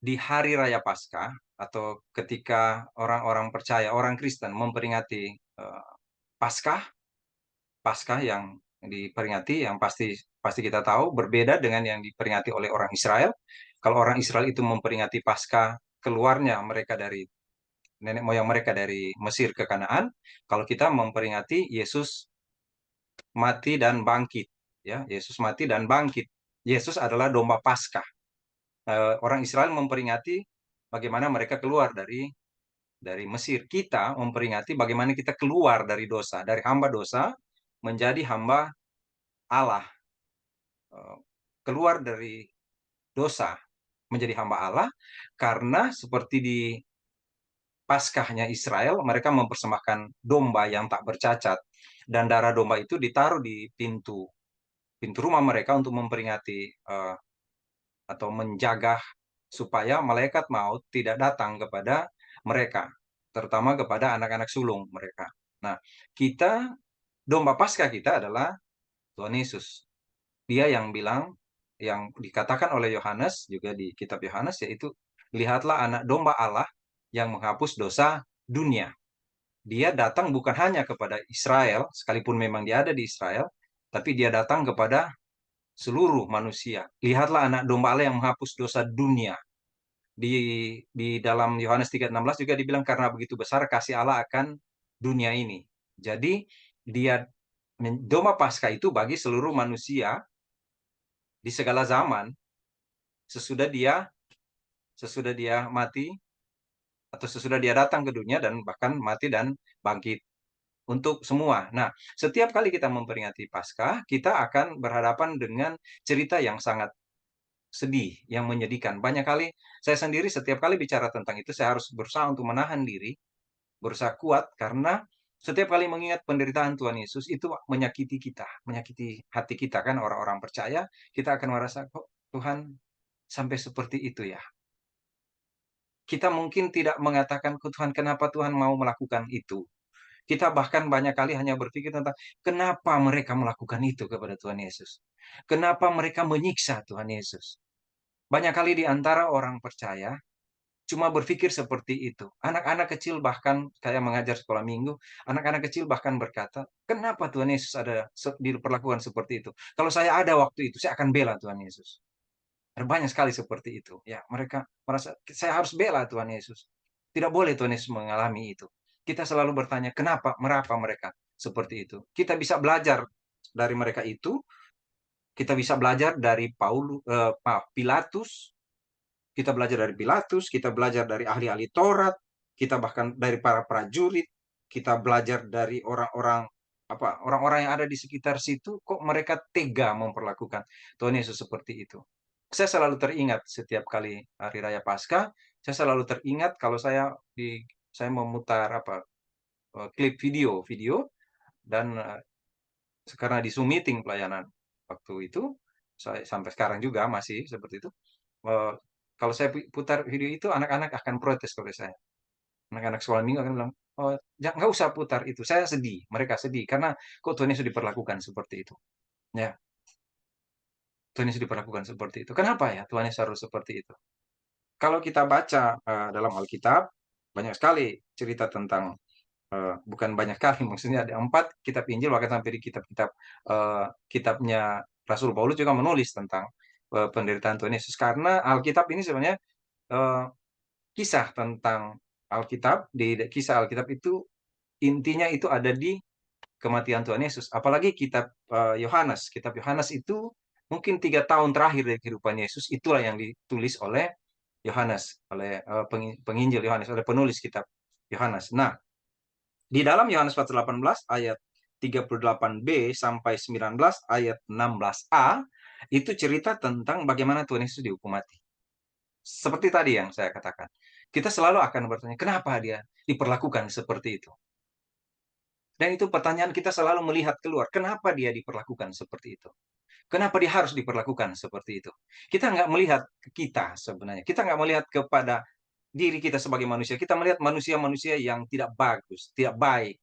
di hari raya Paskah atau ketika orang-orang percaya, orang Kristen memperingati, Paskah Paskah yang diperingati yang pasti pasti kita tahu berbeda dengan yang diperingati oleh orang Israel. Kalau orang Israel itu memperingati Paskah keluarnya mereka dari nenek moyang mereka dari Mesir ke Kanaan, kalau kita memperingati Yesus mati dan bangkit, ya, Yesus mati dan bangkit. Yesus adalah domba Paskah. Orang Israel memperingati bagaimana mereka keluar dari Mesir. Kita memperingati bagaimana kita keluar dari dosa, dari hamba dosa menjadi hamba Allah. Eh, Keluar dari dosa menjadi hamba Allah karena seperti di Paskahnya Israel, mereka mempersembahkan domba yang tak bercacat dan darah domba itu ditaruh di pintu pintu rumah mereka untuk memperingati, atau menjaga supaya malaikat maut tidak datang kepada mereka, terutama kepada anak-anak sulung mereka. Nah, kita domba Paskah kita adalah Tuhan Yesus. Dia yang bilang, yang dikatakan oleh Yohanes juga di kitab Yohanes, yaitu lihatlah anak domba Allah yang menghapus dosa dunia. Dia datang bukan hanya kepada Israel, sekalipun memang dia ada di Israel, tapi dia datang kepada seluruh manusia. Lihatlah anak domba Allah yang menghapus dosa dunia. Di dalam Yohanes 3:16 juga dibilang karena begitu besar kasih Allah akan dunia ini. Jadi dia domba Paskah itu bagi seluruh manusia di segala zaman sesudah dia sesudah dia mati atau sesudah dia datang ke dunia dan bahkan mati dan bangkit untuk semua. Nah, setiap kali kita memperingati Paskah, kita akan berhadapan dengan cerita yang sangat sedih, yang menyedihkan. Banyak kali saya sendiri setiap kali bicara tentang itu, saya harus berusaha untuk menahan diri, berusaha kuat, karena setiap kali mengingat penderitaan Tuhan Yesus, itu menyakiti kita, menyakiti hati kita kan, orang-orang percaya, kita akan merasa, kok Tuhan sampai seperti itu ya? Kita mungkin tidak mengatakan ke Tuhan, kenapa Tuhan mau melakukan itu? Kita bahkan banyak kali hanya berpikir tentang kenapa mereka melakukan itu kepada Tuhan Yesus. Kenapa mereka menyiksa Tuhan Yesus. Banyak kali di antara orang percaya cuma berpikir seperti itu. Anak-anak kecil bahkan kayak mengajar sekolah minggu, anak-anak kecil bahkan berkata, kenapa Tuhan Yesus ada diperlakukan seperti itu? Kalau saya ada waktu itu, saya akan bela Tuhan Yesus. Ada banyak sekali seperti itu. Ya, mereka merasa saya harus bela Tuhan Yesus. Tidak boleh Tuhan Yesus mengalami itu. Kita selalu bertanya, kenapa, mengapa mereka seperti itu? Kita bisa belajar dari mereka itu. Kita bisa belajar dari Pilatus. Kita belajar dari Pilatus. Kita belajar dari ahli-ahli Taurat. Kita bahkan dari para prajurit. Kita belajar dari orang-orang yang ada di sekitar situ. Kok mereka tega memperlakukan Tuhan Yesus seperti itu? Saya selalu teringat setiap kali hari raya Paskah, saya selalu teringat kalau saya memutar klip video dan karena di Zoom meeting pelayanan waktu itu, saya sampai sekarang juga masih seperti itu. Eh, Kalau saya putar video itu, anak-anak akan protes kepada saya. Anak-anak sekolah minggu akan bilang, oh, nggak usah putar itu. Saya sedih, mereka sedih karena kok Tuhan Yesus diperlakukan seperti itu. Ya, Tuhan Yesus diperlakukan seperti itu. Kenapa ya Tuhan Yesus harus seperti itu? Kalau kita baca dalam Alkitab, banyak sekali cerita tentang, bukan banyak kali, maksudnya ada 4 kitab Injil, bahkan sampai di kitab-kitab, kitabnya Rasul Paulus juga menulis tentang penderitaan Tuhan Yesus. Karena Alkitab ini sebenarnya, eh, kisah tentang Alkitab, di kisah Alkitab itu intinya itu ada di kematian Tuhan Yesus. Apalagi kitab Yohanes itu mungkin 3 tahun terakhir dari kehidupan Yesus, itulah yang ditulis oleh Yohanes, oleh penginjil Yohanes, oleh penulis kitab Yohanes. Nah, di dalam Yohanes 4:18 ayat 38b sampai 19 ayat 16a itu cerita tentang bagaimana Tuhan Yesus dihukum mati. Seperti tadi yang saya katakan. Kita selalu akan bertanya, kenapa dia diperlakukan seperti itu? Dan itu pertanyaan kita selalu melihat keluar. Kenapa dia diperlakukan seperti itu? Kenapa dia harus diperlakukan seperti itu? Kita nggak melihat ke kita sebenarnya. Kita nggak melihat kepada diri kita sebagai manusia. Kita melihat manusia-manusia yang tidak bagus, tidak baik.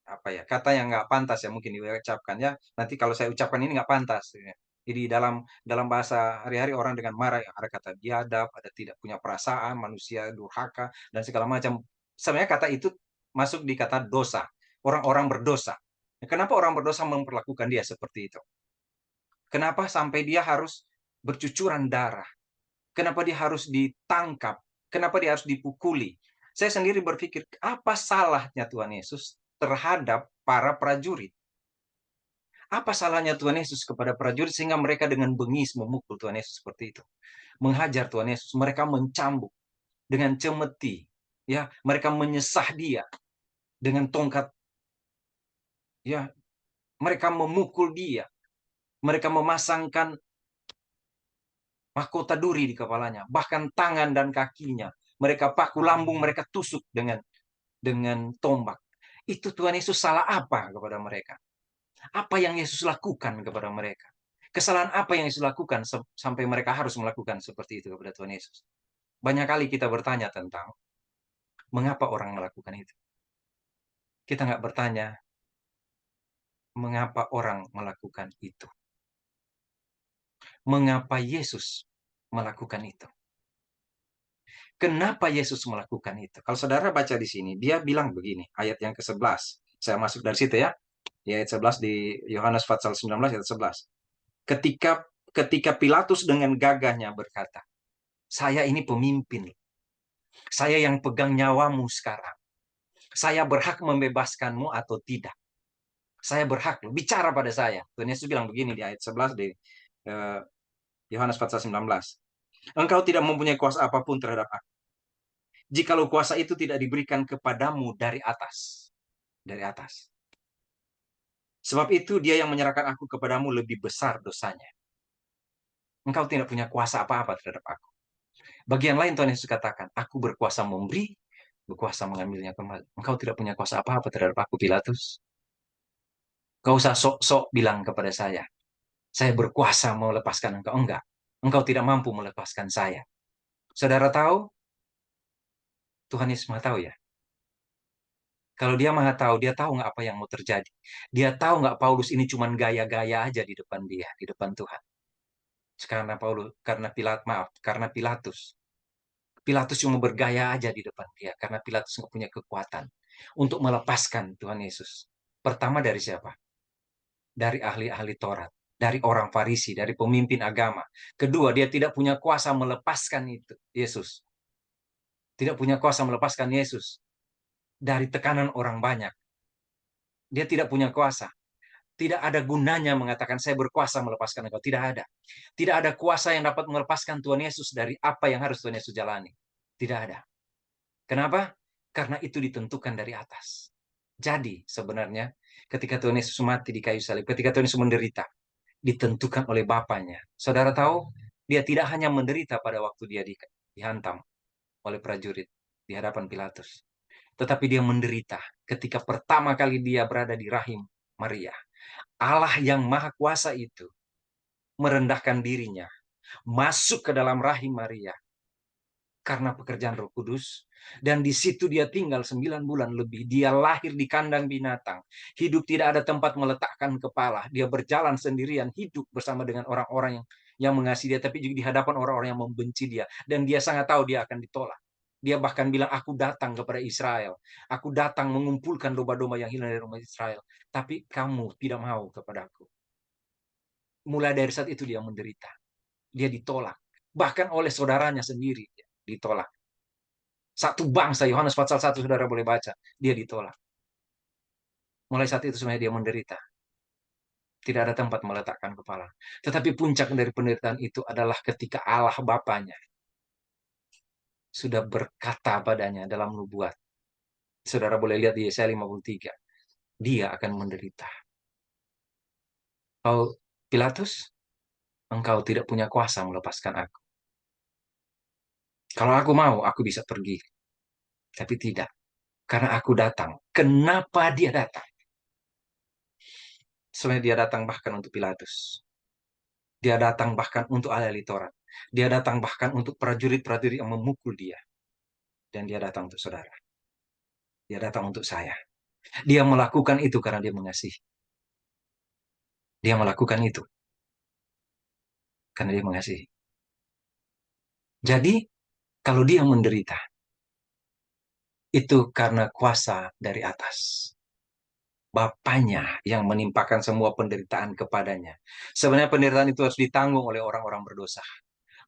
Apa ya, kata yang nggak pantas ya mungkin diucapkan ya. Nanti kalau saya ucapkan ini nggak pantas. Ya. Jadi dalam bahasa hari-hari orang dengan marah, ada kata biadab, ada tidak punya perasaan, manusia durhaka, dan segala macam. Sebenarnya kata itu masuk di kata dosa. Orang-orang berdosa. Kenapa orang berdosa memperlakukan dia seperti itu? Kenapa sampai dia harus bercucuran darah? Kenapa dia harus ditangkap? Kenapa dia harus dipukuli? Saya sendiri berpikir, apa salahnya Tuhan Yesus terhadap para prajurit? Apa salahnya Tuhan Yesus kepada prajurit sehingga mereka dengan bengis memukul Tuhan Yesus seperti itu? Menghajar Tuhan Yesus, mereka mencambuk dengan cemeti, ya, mereka menyesah dia dengan tongkat, ya, mereka memukul dia, mereka memasangkan mahkota duri di kepalanya, bahkan tangan dan kakinya, mereka paku lambung, mereka tusuk dengan tombak. Itu Tuhan Yesus salah apa kepada mereka? Apa yang Yesus lakukan kepada mereka? Kesalahan apa yang Yesus lakukan sampai mereka harus melakukan seperti itu kepada Tuhan Yesus? Banyak kali kita bertanya tentang mengapa orang melakukan itu. Kita nggak bertanya mengapa orang melakukan itu. Mengapa Yesus melakukan itu? Kenapa Yesus melakukan itu? Kalau saudara baca di sini, dia bilang begini, ayat yang ke-11. Saya masuk dari situ ya. Di ayat 11 di Yohanes pasal 19 ayat 11. Ketika ketika Pilatus dengan gagahnya berkata, "Saya ini pemimpin. Saya yang pegang nyawamu sekarang. Saya berhak membebaskanmu atau tidak. Saya berhak bicara pada saya." Tuhan Yesus bilang begini di ayat 11 di eh, Yohanes pasal 19. "Engkau tidak mempunyai kuasa apapun terhadap aku, jikalau kuasa itu tidak diberikan kepadamu dari atas." Dari atas. "Sebab itu dia yang menyerahkan aku kepadamu lebih besar dosanya. Engkau tidak punya kuasa apa-apa terhadap aku." Bagian lain Tuhan Yesus katakan, "Aku berkuasa memberi, berkuasa mengambilnya kembali." Engkau tidak punya kuasa apa-apa terhadap aku, Pilatus. Kau usah sok-sok bilang kepada saya berkuasa melepaskan engkau. Enggak. Engkau tidak mampu melepaskan saya. Saudara tahu, Tuhan Yesus Maha tahu ya. Kalau dia Maha tahu, dia tahu nggak apa yang mau terjadi. Dia tahu nggak Paulus ini cuma gaya-gaya aja di depan dia, di depan Tuhan. Karena Pilatus. Pilatus cuma bergaya aja di depan dia, karena Pilatus nggak punya kekuatan untuk melepaskan Tuhan Yesus. Pertama dari siapa? Dari ahli-ahli Taurat, dari orang Farisi, dari pemimpin agama. Kedua, dia tidak punya kuasa melepaskan itu, Yesus. Tidak punya kuasa melepaskan Yesus dari tekanan orang banyak. Dia tidak punya kuasa. Tidak ada gunanya mengatakan saya berkuasa melepaskan engkau. Tidak ada. Tidak ada kuasa yang dapat melepaskan Tuhan Yesus dari apa yang harus Tuhan Yesus jalani. Tidak ada. Kenapa? Karena itu ditentukan dari atas. Jadi sebenarnya ketika Tuhan Yesus mati di kayu salib, ketika Tuhan Yesus menderita, ditentukan oleh Bapaknya. Saudara tahu, dia tidak hanya menderita pada waktu dia dihantam oleh prajurit di hadapan Pilatus. Tetapi dia menderita ketika pertama kali dia berada di rahim Maria. Allah yang maha kuasa itu merendahkan dirinya, masuk ke dalam rahim Maria karena pekerjaan Roh Kudus. Dan di situ dia tinggal 9 bulan lebih. Dia lahir di kandang binatang. Hidup tidak ada tempat meletakkan kepala. Dia berjalan sendirian, hidup bersama dengan orang-orang yang mengasihi dia, tapi juga di hadapan orang-orang yang membenci dia. Dan dia sangat tahu dia akan ditolak. Dia bahkan bilang, "Aku datang kepada Israel. Aku datang mengumpulkan domba-domba yang hilang dari rumah Israel. Tapi kamu tidak mau kepadaku." Mulai dari saat itu dia menderita. Dia ditolak. Bahkan oleh saudaranya sendiri ditolak. Satu bangsa, Yohanes pasal 1, saudara boleh baca. Dia ditolak. Mulai saat itu sebenarnya dia menderita. Tidak ada tempat meletakkan kepala. Tetapi puncak dari penderitaan itu adalah ketika Allah Bapanya sudah berkata padanya dalam nubuat. Saudara boleh lihat di Yesaya 53. Dia akan menderita. Kau Pilatus, engkau tidak punya kuasa melepaskan aku. Kalau aku mau, aku bisa pergi. Tapi tidak. Karena aku datang. Kenapa dia datang? Sebenarnya dia datang bahkan untuk Pilatus. Dia datang bahkan untuk ahli Taurat. Dia datang bahkan untuk prajurit-prajurit yang memukul dia. Dan dia datang untuk saudara. Dia datang untuk saya. Dia melakukan itu karena dia mengasihi. Dia melakukan itu. karena dia mengasihi. Jadi, kalau dia menderita, itu karena kuasa dari atas. Bapaknya yang menimpakan semua penderitaan kepadanya. Sebenarnya penderitaan itu harus ditanggung oleh orang-orang berdosa.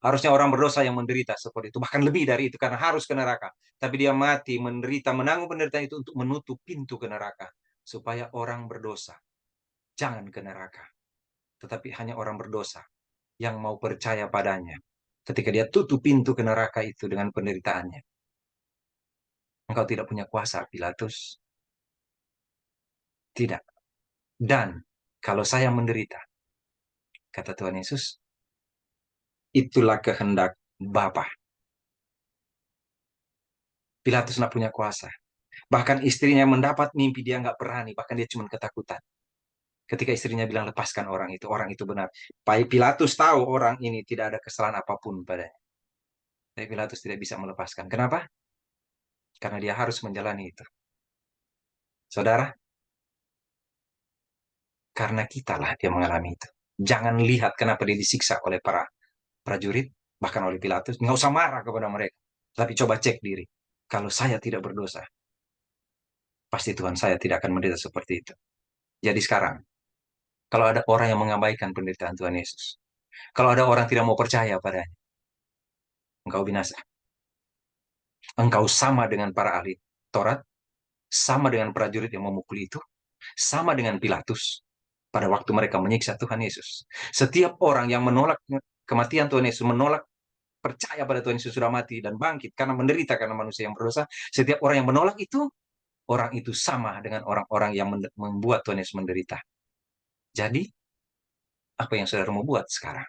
Harusnya orang berdosa yang menderita seperti itu. Bahkan lebih dari itu karena harus ke neraka. Tapi dia mati, menderita, menanggung penderitaan itu untuk menutup pintu ke neraka. Supaya orang berdosa jangan ke neraka. Tetapi hanya orang berdosa yang mau percaya padanya. Ketika dia tutup pintu ke neraka itu dengan penderitaannya. Engkau tidak punya kuasa, Pilatus. Tidak. Dan kalau saya menderita, kata Tuhan Yesus, itulah kehendak Bapa. Pilatus tidak punya kuasa. Bahkan istrinya mendapat mimpi, dia nggak berani. Bahkan dia cuma ketakutan. Ketika istrinya bilang, lepaskan orang itu benar. Pilatus tahu orang ini tidak ada kesalahan apapun padanya. Tapi Pilatus tidak bisa melepaskan. Kenapa? Karena dia harus menjalani itu. Saudara, karena kitalah dia mengalami itu. Jangan lihat kenapa dia disiksa oleh para prajurit, bahkan oleh Pilatus. Nggak usah marah kepada mereka. Tapi coba cek diri. Kalau saya tidak berdosa, pasti Tuhan saya tidak akan menderita seperti itu. Jadi sekarang, kalau ada orang yang mengabaikan penderitaan Tuhan Yesus, kalau ada orang tidak mau percaya padanya, engkau binasa. Engkau sama dengan para ahli Taurat, sama dengan prajurit yang memukul itu, sama dengan Pilatus pada waktu mereka menyiksa Tuhan Yesus. Setiap orang yang menolak kematian Tuhan Yesus, menolak percaya pada Tuhan Yesus sudah mati dan bangkit karena menderita karena manusia yang berdosa, setiap orang yang menolak itu, orang itu sama dengan orang-orang yang membuat Tuhan Yesus menderita. Jadi, apa yang saudara mau buat sekarang?